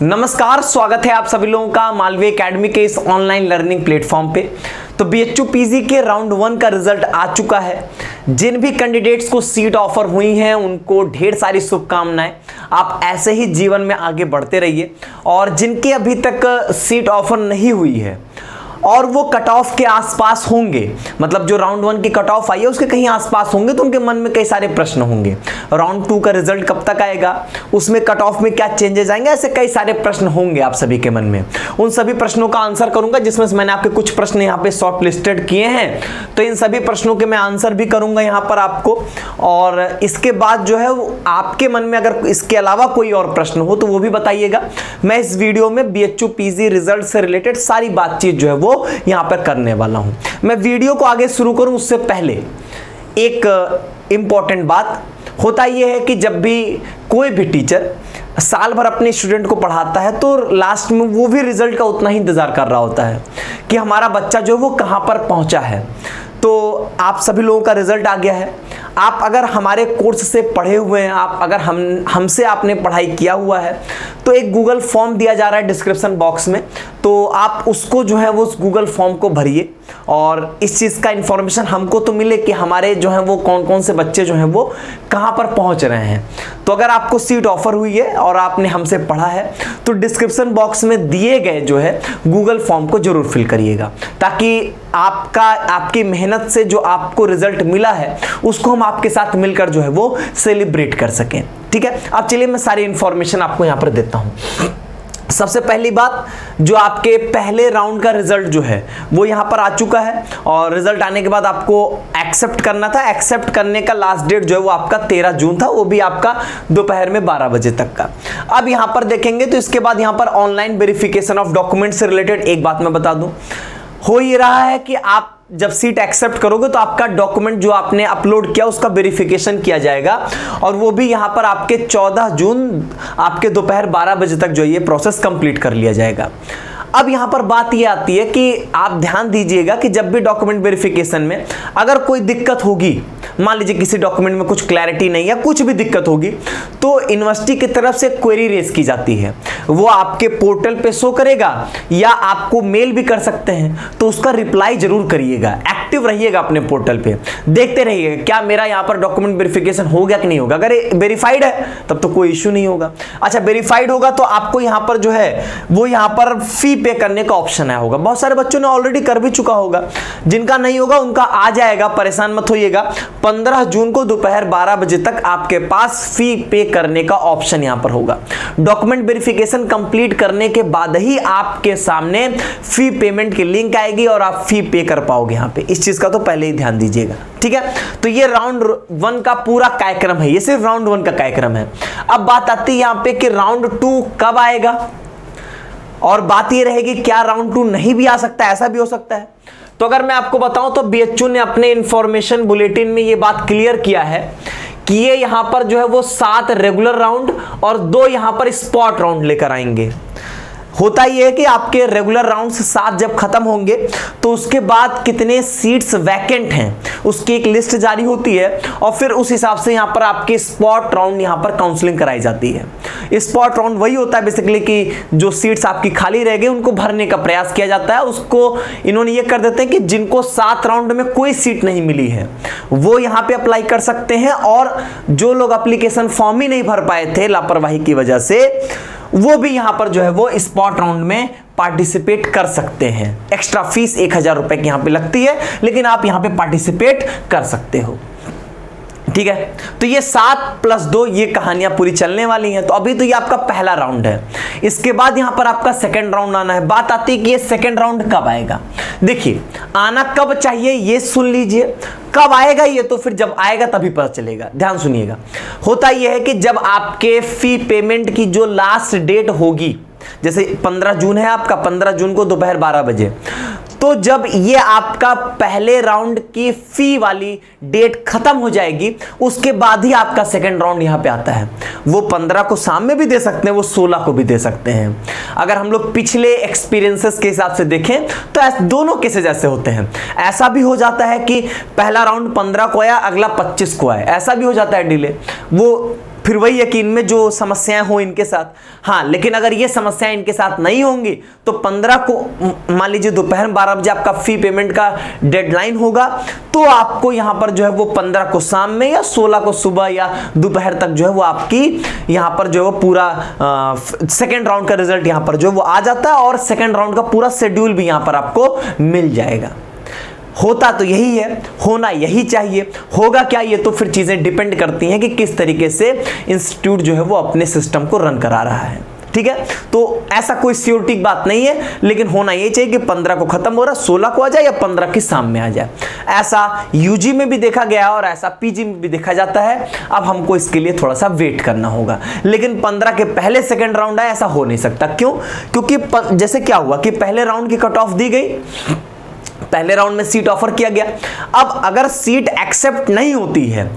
नमस्कार, स्वागत है आप सभी लोगों का मालवीय एकेडमी के इस ऑनलाइन लर्निंग प्लेटफॉर्म पे। तो बीएचयू पीजी के राउंड 1 का रिजल्ट आ चुका है। जिन भी कैंडिडेट्स को सीट ऑफर हुई हैं उनको ढेर सारी शुभकामनाएं। आप ऐसे ही जीवन में आगे बढ़ते रहिए। और जिनके अभी तक सीट ऑफर नहीं हुई है और वो कट ऑफ के आसपास होंगे, मतलब जो राउंड 1 की कट ऑफ आई है उसके कहीं आसपास होंगे, तो उनके मन में कई सारे प्रश्न होंगे। राउंड 2 का रिजल्ट कब तक आएगा, उसमें कट ऑफ में क्या चेंजेस आएंगे, ऐसे कई सारे प्रश्न होंगे आप सभी के मन में। उन सभी प्रश्नों का आंसर करूंगा, जिसमें से मैंने आपके कुछ प्रश्न यहाँ पे शॉर्ट लिस्टेड किए हैं। तो इन सभी प्रश्नों के मैं आंसर भी करूंगा यहाँ पर आपको। और इसके बाद जो है आपके मन में अगर इसके अलावा कोई और प्रश्न हो तो वो भी बताइएगा। मैं इस वीडियो में बीएचयू पीजी रिजल्ट से रिलेटेड सारी बातचीत जो है वो यहां पर करने वाला हूं। मैं वीडियो को आगे शुरू करूं उससे पहले एक इंपॉर्टेंट बात होता यह है कि जब भी कोई भी टीचर साल भर अपने स्टूडेंट को पढ़ाता है तो लास्ट में वो भी रिजल्ट का उतना ही इंतजार कर रहा होता है कि हमारा बच्चा जो है वो कहां पर पहुंचा है। तो आप सभी लोगों का रिजल्ट आ गया है। आप अगर हमारे कोर्स से पढ़े हुए हैं, आप अगर हमसे आपने पढ़ाई किया हुआ है, तो एक गूगल फॉर्म दिया जा रहा है डिस्क्रिप्शन बॉक्स में, तो आप उसको जो है वो उस गूगल फॉर्म को भरिए और इस चीज़ का इंफॉर्मेशन हमको तो मिले कि हमारे जो है वो कौन कौन से बच्चे जो हैं वो कहाँ पर पहुँच रहे हैं। तो अगर आपको सीट ऑफर हुई है और आपने हमसे पढ़ा है तो डिस्क्रिप्शन बॉक्स में दिए गए जो है गूगल फॉर्म को जरूर फिल करिएगा, ताकि आपकी मेहनत से जो आपको रिजल्ट मिला है उसको हम आपके साथ मिलकर जो है वो सेलिब्रेट कर सकें। ठीक है, अब चलिए मैं सारी इंफॉर्मेशन आपको यहां पर देता हूं। सबसे पहली बात, जो आपके पहले राउंड का रिजल्ट जो है वो यहां पर आ चुका है और रिजल्ट आने के बाद आपको एक्सेप्ट करना था। एक्सेप्ट करने का लास्ट डेट जो है वो आपका 13 जून था, वो भी आपका दोपहर में 12 बजे तक का। अब यहां पर देखेंगे तो इसके बाद यहां पर ऑनलाइन वेरिफिकेशन ऑफ डॉक्यूमेंट से रिलेटेड एक बात मैं बता दूं, हो ये रहा है कि आप जब सीट एक्सेप्ट करोगे तो आपका डॉक्यूमेंट जो आपने अपलोड किया उसका वेरिफिकेशन किया जाएगा और वो भी यहां पर आपके 14 जून आपके दोपहर 12 बजे तक जो ये प्रोसेस कंप्लीट कर लिया जाएगा। अब यहां पर बात ये आती है कि आप ध्यान दीजिएगा कि जब भी डॉक्यूमेंट वेरिफिकेशन में अगर कोई दिक्कत होगी, मान लीजिए किसी डॉक्यूमेंट में कुछ क्लैरिटी नहीं है, कुछ भी दिक्कत होगी, तो यूनिवर्सिटी की तरफ से क्वेरी रेज की जाती है। वो आपके पोर्टल पे शो करेगा या आपको मेल भी कर सकते हैं, तो उसका रिप्लाई जरूर करिएगा। एक्टिव रहिएगा अपने पोर्टल पे, देखते रहिएगा क्या मेरा यहाँ पर डॉक्यूमेंट वेरिफिकेशन हो गया कि नहीं होगा। अगर वेरीफाइड है तब तो कोई इश्यू नहीं होगा। अच्छा, वेरीफाइड होगा तो आपको यहाँ पर जो है वो यहाँ पर फी पे करने का ऑप्शन आया होगा। बहुत सारे बच्चों ने ऑलरेडी कर भी चुका होगा, जिनका नहीं होगा उनका आ जाएगा, परेशान मत होइएगा। 15 जून को दोपहर 12 बजे तक आपके पास फी पे करने का ऑप्शन यहां पर होगा। डॉक्यूमेंट वेरिफिकेशन कंप्लीट करने के बाद ही आपके सामने फी पेमेंट की लिंक आएगी और आप फी पे कर पाओगे यहां पे। इस चीज का तो पहले ही ध्यान दीजिएगा। ठीक है, तो ये राउंड 1 का पूरा कार्यक्रम है, ये सिर्फ राउंड 1 का कार्यक्रम है। अब बात आती है यहां पे कि राउंड 2 कब आएगा, और बात ये रहेगी क्या राउंड 2 नहीं भी आ सकता है, ऐसा भी हो सकता है। तो अगर मैं आपको बताऊं तो बीएचयू ने अपने इंफॉर्मेशन बुलेटिन में ये बात क्लियर किया है कि ये यहां पर जो है वो 7 रेगुलर राउंड और 2 यहां पर स्पॉट राउंड लेकर आएंगे। होता यह है कि आपके रेगुलर राउंड 7 जब खत्म होंगे तो उसके बाद कितने सीट्स वैकेंट हैं उसकी एक लिस्ट जारी होती है और फिर उस हिसाब से यहां पर आपके स्पॉट राउंड यहां पर काउंसलिंग कराई जाती है। स्पॉट राउंड वही होता है बेसिकली कि जो सीट्स आपकी खाली रह गई उनको भरने का प्रयास किया जाता है। उसको इन्होंने ये कर देते हैं कि जिनको 7 राउंड में कोई सीट नहीं मिली है वो यहां पे अप्लाई कर सकते हैं, और जो लोग एप्लीकेशन फॉर्म ही नहीं भर पाए थे लापरवाही की वजह से, वो भी यहां पर जो है वो स्पॉट राउंड में पार्टिसिपेट कर सकते हैं। एक्स्ट्रा फीस 1000 रुपए की यहां पे लगती है, लेकिन आप यहां पे पार्टिसिपेट कर सकते हो। ठीक है, तो ये 7+2 ये कहानियां पूरी चलने वाली हैं। तो अभी तो ये आपका पहला राउंड है, इसके बाद यहां पर आपका सेकंड राउंड आना है। बात आती है कि ये सेकंड राउंड कब आएगा। देखिए, आना कब चाहिए ये सुन लीजिए, कब आएगा ये तो फिर जब आएगा तभी पता चलेगा। ध्यान सुनिएगा, होता यह है कि जब आपके फी पेमेंट की जो लास्ट डेट होगी, जैसे 15 जून है आपका, 15 जून को दोपहर 12 बजे, तो जब ये आपका पहले राउंड की फी वाली डेट खत्म हो जाएगी उसके बाद ही आपका सेकंड राउंड यहां पे आता है। वो 15 को शाम में भी दे सकते हैं, वो 16 को भी दे सकते हैं। अगर हम लोग पिछले एक्सपीरियंसेस के हिसाब से देखें तो ऐसे दोनों केसेस ऐसे होते हैं। ऐसा भी हो जाता है कि पहला राउंड 15 को आया, अगला 25 को आया, ऐसा भी हो जाता है डिले। वो फिर वही है कि इनमें जो समस्याएं हो इनके साथ, हाँ, लेकिन अगर ये समस्याएं इनके साथ नहीं होंगी तो 15 को मान लीजिए दोपहर 12 बजे आपका फी पेमेंट का डेडलाइन होगा, तो आपको यहां पर जो है वो 15 को शाम में या 16 को सुबह या दोपहर तक जो है वो आपकी यहां पर जो है वो पूरा सेकेंड राउंड का रिजल्ट यहां पर जो है वो आ जाता है और सेकेंड राउंड का पूरा शेड्यूल भी यहां पर आपको मिल जाएगा। होता तो यही है, होना यही चाहिए, होगा क्या ये तो फिर चीजें डिपेंड करती हैं कि किस तरीके से इंस्टीट्यूट जो है वो अपने सिस्टम को रन करा रहा है। ठीक है, तो ऐसा कोई सियोरिटी बात नहीं है, लेकिन होना यही चाहिए कि 15 को खत्म हो रहा, 16 को आ जाए या 15 की शाम में आ जाए। ऐसा यूजी में भी देखा गया है और ऐसा पीजी में भी देखा जाता है। अब हमको इसके लिए थोड़ा सा वेट करना होगा, लेकिन 15 के पहले सेकेंड राउंड आए ऐसा हो नहीं सकता। क्यों? क्योंकि जैसे क्या हुआ कि पहले राउंड की कट ऑफ दी गई, पहले राउंड में सीट ऑफर किया गया, अब अगर सीट एक्सेप्ट नहीं होती है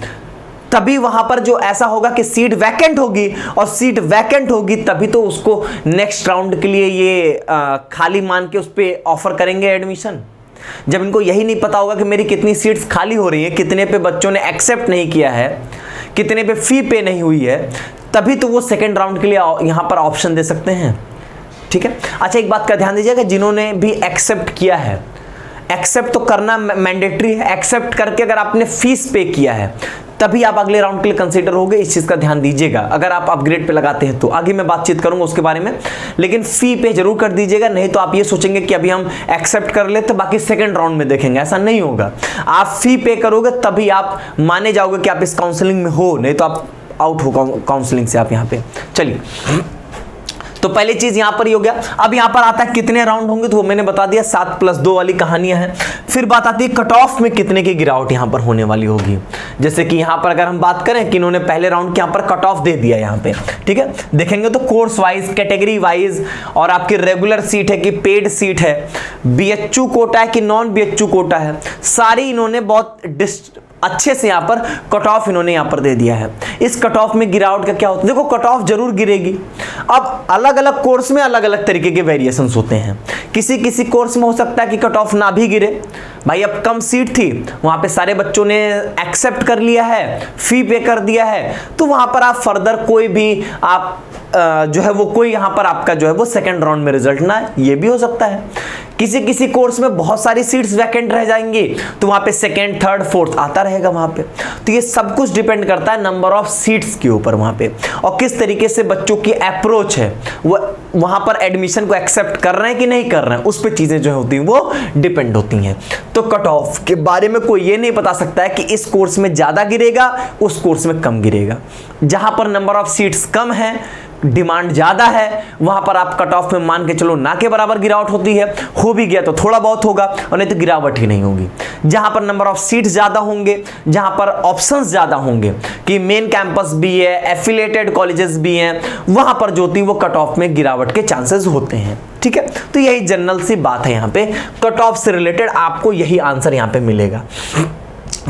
तभी वहां पर जो ऐसा होगा कि सीट वैकेंट होगी, और सीट वैकेंट होगी तभी तो उसको नेक्स्ट राउंड के लिए ये खाली मान के उस पर ऑफर करेंगे एडमिशन। जब इनको यही नहीं पता होगा कि मेरी कितनी सीट्स खाली हो रही है, कितने पे बच्चों ने एक्सेप्ट नहीं किया है, कितने पे फी पे नहीं हुई है, तभी तो वो सेकेंड राउंड के लिए यहां पर ऑप्शन दे सकते हैं। ठीक है, अच्छा एक बात का ध्यान दीजिएगा, जिन्होंने भी एक्सेप्ट किया है, एक्सेप्ट तो करना मैंडेटरी है, एक्सेप्ट करके अगर आपने फीस पे किया है तभी आप अगले राउंड के लिए कंसीडर होगे, इस चीज का ध्यान दीजिएगा। अगर आप अपग्रेड पे लगाते हैं तो आगे मैं बातचीत करूंगा उसके बारे में, लेकिन फी पे जरूर कर दीजिएगा, नहीं तो आप ये सोचेंगे कि अभी हम एक्सेप्ट कर लेते तो बाकी सेकंड राउंड में देखेंगे, ऐसा नहीं होगा। आप फी पे करोगे तभी आप माने जाओगे कि आप इस काउंसलिंग में हो, नहीं तो आप आउट हो काउंसलिंग से आप यहाँ पे। चलिए, तो पहली चीज यहां पर ही हो गया। अब यहां पर आता है कितने राउंड होंगे, तो वो मैंने बता दिया 7+2 वाली कहानियां हैं। फिर बात आती है कट ऑफ में कितने की गिरावट यहां पर होने वाली होगी। जैसे कि यहां पर अगर हम बात करें कि इन्होंने पहले राउंड के यहां पर कट ऑफ दे दिया यहां पे, ठीक है, देखेंगे तो कोर्स वाइज, कैटेगरी वाइज, और आपकी रेगुलर सीट है कि पेड सीट है, बीएचयू कोटा है कि नॉन बीएचयू कोटा है, सारी इन्होंने बहुत अच्छे से यहां पर कट ऑफ इन्होंने यहां पर दे दिया है। इस कट ऑफ में गिरावट का क्या होता है, देखो कट ऑफ जरूर गिरेगी। अब अलग अलग कोर्स में अलग अलग तरीके के वेरिएशंस होते हैं। किसी किसी कोर्स में हो सकता है कि कट ऑफ ना भी गिरे, भाई अब कम सीट थी, वहां पे सारे बच्चों ने एक्सेप्ट कर लिया है, फी पे कर दिया है, तो वहां पर आप फर्दर कोई भी आप जो है वो कोई यहां पर आपका जो है वो सेकंड राउंड में रिजल्ट ना है, ये भी हो सकता है। किसी किसी कोर्स में बहुत सारी सीट्स वैकेंट रह जाएंगी, तो वहां पे सेकंड, थर्ड, फोर्थ आता रहेगा वहां पे। तो ये सब कुछ डिपेंड करता है नंबर ऑफ सीट्स के ऊपर वहां पे, और किस तरीके से बच्चों की अप्रोच है, वो वहां पर एडमिशन को एक्सेप्ट कर रहे हैं कि नहीं कर रहे हैं, उस पर चीजें जो होती हैं वो डिपेंड होती हैं। तो कट ऑफ के बारे में कोई ये नहीं बता सकता है कि इस कोर्स में ज्यादा गिरेगा, उस कोर्स में कम गिरेगा। जहां पर नंबर ऑफ सीट्स कम है, डिमांड ज्यादा है, वहां पर आप कट ऑफ में मान के चलो ना के बराबर गिरावट होती है, हो भी गया तो थोड़ा बहुत होगा और नहीं तो गिरावट ही नहीं होगी। जहां पर नंबर ऑफ सीट्स ज्यादा होंगे, जहां पर ऑप्शंस ज्यादा होंगे कि मेन कैंपस भी है, एफिलिएटेड कॉलेजेस भी हैं, वहां पर जो होती वो कट ऑफ में गिरावट के चांसेस होते हैं। ठीक है, तो यही जनरल सी बात है, यहां पे कट ऑफ से रिलेटेड आपको यही आंसर यहां पे मिलेगा।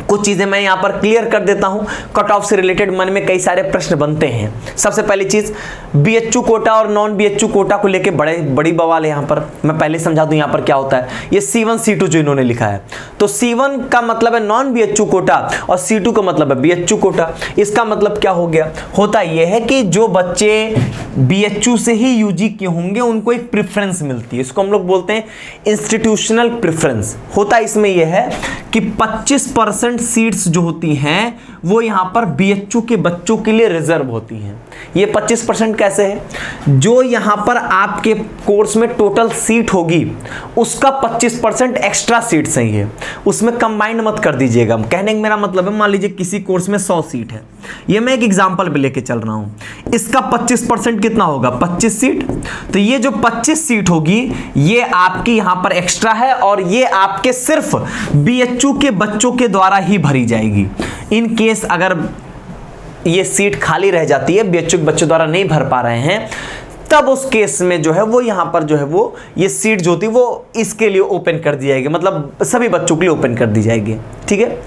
कुछ चीजें मैं यहां पर क्लियर कर देता हूं, कट ऑफ से रिलेटेड मन में कई सारे प्रश्न बनते हैं। सबसे पहली चीज, बीएचयू कोटा और नॉन बीएचयू कोटा को लेके बड़ी बवाल है। यहां पर मैं पहले समझा दूं यहां पर क्या होता है। ये C1 C2 जो इन्होंने लिखा है, तो C1 का मतलब है नॉन बीएचयू कोटा और C2 का मतलब है बीएचयू कोटा। इसका मतलब क्या हो गया, होता यह है कि जो बच्चे बीएचयू से ही यूजी के होंगे उनको एक प्रेफरेंस मिलती है, इसको हम लोग बोलते हैं इंस्टीट्यूशनल प्रेफरेंस। होता इसमें यह है कि 25% सीट्स जो होती हैं वो यहां पर बीएचयू के बच्चों के लिए रिजर्व होती हैं। ये 25% कैसे है, जो यहां पर आपके कोर्स में टोटल सीट होगी उसका 25% एक्स्ट्रा सीट्स हैं, ये उसमें कंबाइंड मत कर दीजिएगा। कहने का मेरा मतलब है, मान लीजिए किसी कोर्स में 100 सीट है, ये मैं एक एग्जांपल पे लेके चल रहा हूं, इसका 25% कितना होगा, 25 सीट। तो ये जो 25 सीट होगी ये आपकी यहां पर एक्स्ट्रा है और ये आपके सिर्फ बीएचयू के बच्चों के द्वारा ही भरी जाएगी। इन केस अगर ये सीट खाली रह जाती है, बीएचयू के बच्चों द्वारा नहीं भर पा रहे हैं, तब उस केस में जो है वो यहां पर जो है वो ये सीट जो होती वो इसके लिए ओपन कर दी जाएगी, मतलब सभी बच्चों के लिए ओपन कर दी जाएगी। ठीक है,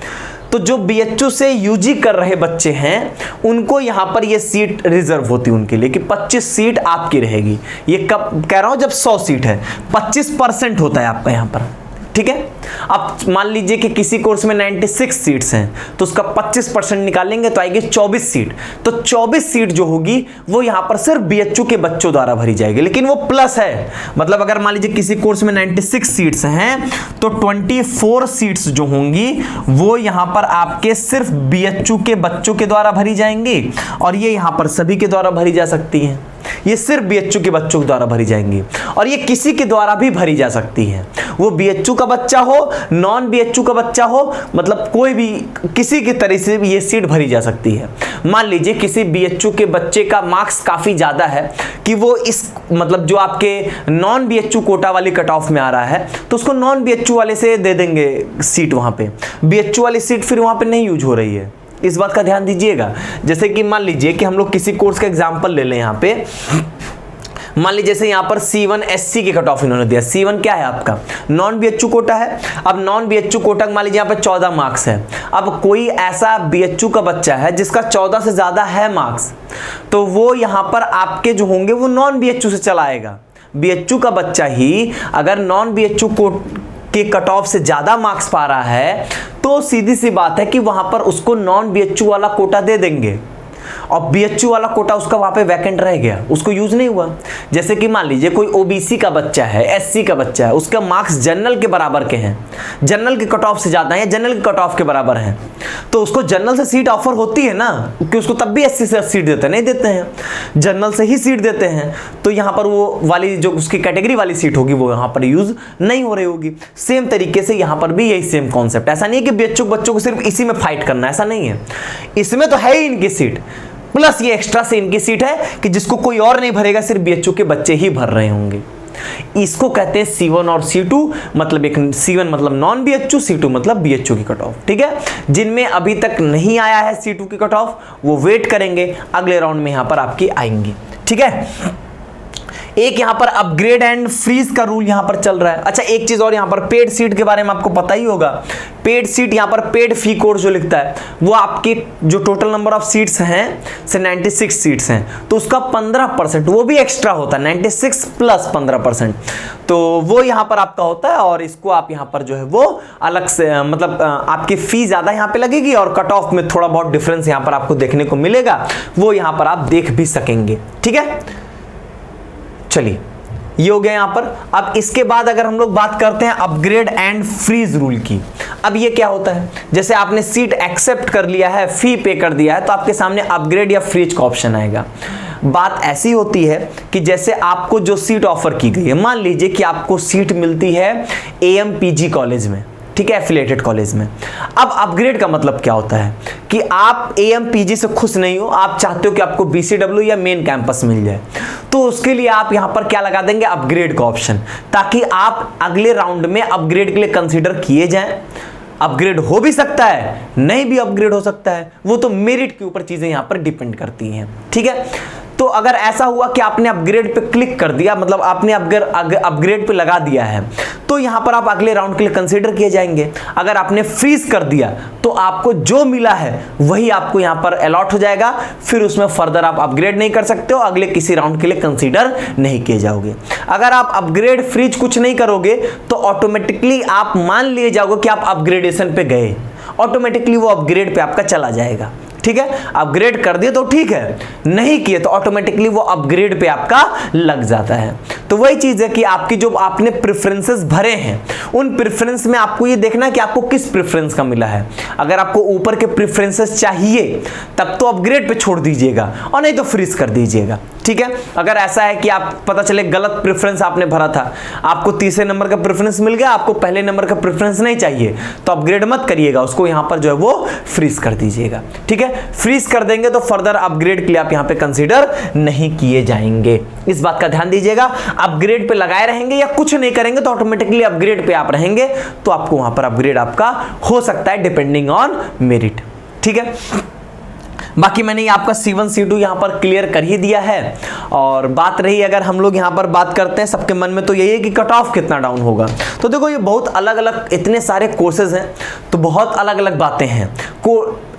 तो जो बीएचयू से यूजी कर रहे बच्चे हैं उनको यहां पर ये सीट रिजर्व होती है उनके लिए कि 25 सीट आपकी रहेगी। ये कब कह रहा हूं, जब 100 सीट है 25% होता है आपका यहां पर, ठीक है। अब मान लीजिए कि किसी कोर्स में 96 सीट्स हैं तो उसका 25% निकालेंगे तो आएगी 24 सीट। तो 24 सीट जो होगी वो यहां पर सिर्फ बीएचयू के बच्चों द्वारा भरी जाएगी, लेकिन वो प्लस है। मतलब अगर मान लीजिए किसी कोर्स में 96 सीट्स हैं तो 24 सीट्स जो होंगी वो यहां पर आपके सिर्फ बीएचयू के बच्चों के द्वारा भरी जाएंगी, और ये यहां पर सभी के द्वारा भरी जा सकती हैं। ये सिर्फ बीएचयू के बच्चों के द्वारा भरी जाएंगी, और ये किसी के द्वारा भी भरी जा सकती है। वो बीएचयू का बच्चा हो, नॉन बीएचयू का बच्चा हो, मतलब कोई भी किसी की तरह से भी ये सीट भरी जा सकती है। मान लीजिए किसी बीएचयू के बच्चे का मार्क्स काफी ज्यादा है कि वो इस मतलब जो आपके नॉन बीएचयू कोटा वाली कट ऑफ में आ रहा है, तो उसको नॉन बीएचयू वाले से दे देंगे सीट वहां पे। बीएचयू वाली सीट फिर वहां पे नहीं यूज हो रही है, इस बात का ध्यान दीजिएगा। जैसे कि मान लीजिए कि हम लोग किसी कोर्स का एग्जांपल ले लें। यहाँ पे मान लीजिए जैसे यहाँ पर C1 SC की कट ऑफ इन्होंने दिया। C1 क्या है आपका? नॉन बीएचयू कोटा है। अब नॉन बीएचयू कोटा मान लीजिए यहाँ पे 14 मार्क्स है। अब कोई ऐसा बीएचयू का बच्चा है जिसका 14 से ज्यादा है मार्क्स, तो वो यहाँ पर आपके जो होंगे वो नॉन बीएचयू से चला आएगा। बीएचयू का बच्चा ही अगर नॉन बीएचयू के कट ऑफ से ज्यादा मार्क्स पा रहा है तो सीधी सी बात है कि वहां पर उसको नॉन बीएचयू वाला कोटा दे देंगे, और बीएचयू वाला कोटा उसका वहां पे वैकेंट रह गया, उसको यूज नहीं हुआ। जैसे कि मान लीजिए कोई ओबीसी का बच्चा है, एससी का बच्चा है, उसका मार्क्स जनरल के बराबर के हैं, जनरल के कट ऑफ से ज्यादा है, जनरल के कट ऑफ के बराबर हैं, तो उसको जनरल से सीट ऑफर होती है ना, क्योंकि उसको तब भी एससी से सीट देते नहीं देते हैं, जनरल से ही सीट देते हैं। तो यहाँ पर वो वाली जो उसकी कैटेगरी वाली सीट होगी वो यहाँ पर यूज नहीं हो रही होगी। सेम तरीके से यहाँ पर भी यही सेम कॉन्सेप्ट। ऐसा नहीं है कि बीएचयू बच्चों को सिर्फ इसी में फाइट करना, ऐसा नहीं है। इसमें तो है ही इनकी सीट, प्लस ये एक्स्ट्रा से इनकी सीट है कि जिसको कोई और नहीं भरेगा, सिर्फ बीएचयू के बच्चे ही भर रहे होंगे। इसको कहते हैं C1 और C2। मतलब एक C1 मतलब नॉन बीएचयू, C2 मतलब बीएचयू की कट ऑफ। ठीक है, जिनमें अभी तक नहीं आया है C2 की कट ऑफ वो वेट करेंगे, अगले राउंड में यहां पर आपकी आएंगी। ठीक है, एक यहां पर अपग्रेड एंड फ्रीज का रूल यहां पर चल रहा है। अच्छा, एक चीज और, यहां पर पेड सीट के बारे में आपको पता ही होगा। पेड सीट यहां पर पेड फी कोर्स जो लिखता है वो आपकी जो टोटल नंबर ऑफ सीट्स हैं से 96 सीट्स हैं, तो उसका 15% वो भी एक्स्ट्रा होता है, 96 प्लस 15%, तो वो यहां पर आपका होता है। और इसको आप यहां पर जो है वो अलग से मतलब आपकी फी ज्यादा यहां पे लगेगी, और कट ऑफ में थोड़ा बहुत डिफरेंस यहां पर आपको देखने को मिलेगा, वो यहां पर आप देख भी सकेंगे। ठीक है, चलिए ये हो गया यहां पर। अब इसके बाद अगर हम लोग बात करते हैं अपग्रेड एंड फ्रीज रूल की। अब ये क्या होता है, जैसे आपने सीट एक्सेप्ट कर लिया है, फी पे कर दिया है, तो आपके सामने अपग्रेड या फ्रीज का ऑप्शन आएगा। बात ऐसी होती है कि जैसे आपको जो सीट ऑफर की गई है, मान लीजिए कि आपको सीट मिलती है AMPG कॉलेज में, ठीक है, एफिलिएटेड कॉलेज में। अब अपग्रेड का मतलब क्या होता है कि आप AMPG से खुश नहीं हो, आप चाहते हो कि आपको BCW या मेन कैंपस मिल जाए, तो उसके लिए आप यहां पर क्या लगा देंगे, अपग्रेड का ऑप्शन, ताकि आप अगले राउंड में अपग्रेड के लिए कंसीडर किए जाएं। अपग्रेड हो भी सकता है, नहीं भी अपग्रेड हो सकता है, वो तो मेरिट के ऊपर चीजें यहां पर डिपेंड करती हैं। ठीक है, तो अगर ऐसा हुआ कि आपने अपग्रेड पे क्लिक कर दिया, मतलब आपने अपग्रेड पे लगा दिया है, तो यहां पर आप अगले राउंड के लिए कंसीडर किए जाएंगे। अगर आपने फ्रीज कर दिया तो आपको जो मिला है वही आपको यहां पर अलॉट हो जाएगा, फिर उसमें फर्दर आप अपग्रेड नहीं कर सकते हो, अगले किसी राउंड के लिए कंसीडर नहीं किए जाओगे। अगर आप अपग्रेड फ्रीज कुछ नहीं करोगे तो ऑटोमेटिकली आप मान लिए जाओगे कि आप अपग्रेडेशन पे गए, ऑटोमेटिकली वो अपग्रेड पे आपका चला जाएगा। ठीक है, अपग्रेड कर दिए तो ठीक है, नहीं किए तो ऑटोमेटिकली वो अपग्रेड पे आपका लग जाता है। तो वही चीज है कि आपकी जो आपने प्रेफरेंसेस भरे हैं, उन प्रेफरेंस में आपको ये देखना है कि आपको किस प्रेफरेंस का मिला है। अगर आपको ऊपर के प्रेफरेंसेस चाहिए तब तो अपग्रेड पे छोड़ दीजिएगा, और नहीं तो फ्रीज कर दीजिएगा। ठीक है, अगर ऐसा है कि आप पता चले गलत प्रेफरेंस आपने भरा था, आपको तीसरे नंबर का प्रेफरेंस मिल गया, आपको पहले नंबर का प्रेफरेंस नहीं चाहिए, तो अपग्रेड मत करिएगा, उसको यहां पर जो है वो फ्रीज कर दीजिएगा। ठीक है, फ्रीज कर देंगे तो फर्दर अपग्रेड के लिए आप यहां पे कंसीडर नहीं किए जाएंगे, इस बात का ध्यान दीजिएगा। अपग्रेड पे लगाए रहेंगे या कुछ नहीं करेंगे तो ऑटोमेटिकली अपग्रेड पे आप रहेंगे, तो आपको वहां पर अपग्रेड आपका हो सकता है डिपेंडिंग ऑन मेरिट। ठीक है, बाकी मैंने आपका C1 C2 यहां पर क्लियर कर ही दिया है। और बात रही अगर हम लोग यहां पर बात करते हैं, सबके मन में तो यही है कि कट ऑफ कितना डाउन होगा। तो देखो ये बहुत अलग अलग इतने सारे कोर्सेज हैं, तो बहुत अलग अलग बातें हैं।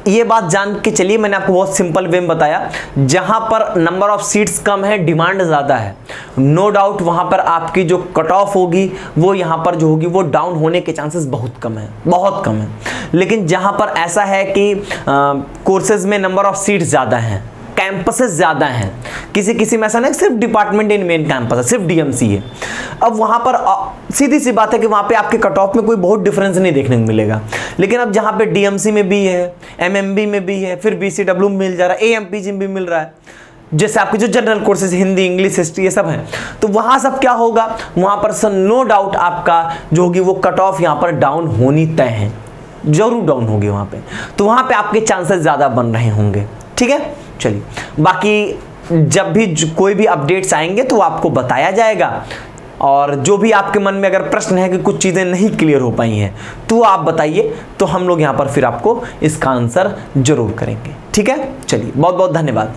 ये बात जान के चलिए, मैंने आपको बहुत सिंपल वे में बताया, जहां पर नंबर ऑफ सीट्स कम है, डिमांड ज्यादा है, नो डाउट वहां पर आपकी जो कट ऑफ होगी वो यहाँ पर जो होगी वो डाउन होने के चांसेस बहुत कम है, बहुत कम है। लेकिन जहां पर ऐसा है कि कोर्सेज में नंबर ऑफ सीट्स ज़्यादा हैं, कैंपसेस ज़्यादा हैं, किसी किसी में ऐसा नहीं सिर्फ डिपार्टमेंट इन मेन कैंपस है, सिर्फ डीएमसी है, अब वहाँ पर सीधी सी बात है कि वहाँ पे आपके कट ऑफ में कोई बहुत डिफरेंस नहीं देखने को मिलेगा। लेकिन अब जहाँ पे डीएमसी में भी है, एमएमबी में भी है, फिर बीसीडब्ल्यू में मिल जा रहा है, एएमपीजी में भी मिल रहा है, जैसे आपके जो general courses Hindi, English, history ये सब हैं, तो वहाँ सब क्या होगा, वहाँ पर सर नो डाउट आपका जो होगी वो कट ऑफ यहाँ पर डाउन होनी तय है, जरूर डाउन होगी वहाँ पे, तो वहाँ पे आपके चांसेस ज़्यादा बन रहे होंगे। ठीक है, चलिए बाकी जब भी कोई भी अपडेट्स आएंगे तो आपको बताया जाएगा। और जो भी आपके मन में अगर प्रश्न है कि कुछ चीज़ें नहीं क्लियर हो पाई हैं तो आप बताइए, तो हम लोग यहाँ पर फिर आपको इसका आंसर जरूर करेंगे। ठीक है, चलिए बहुत बहुत धन्यवाद।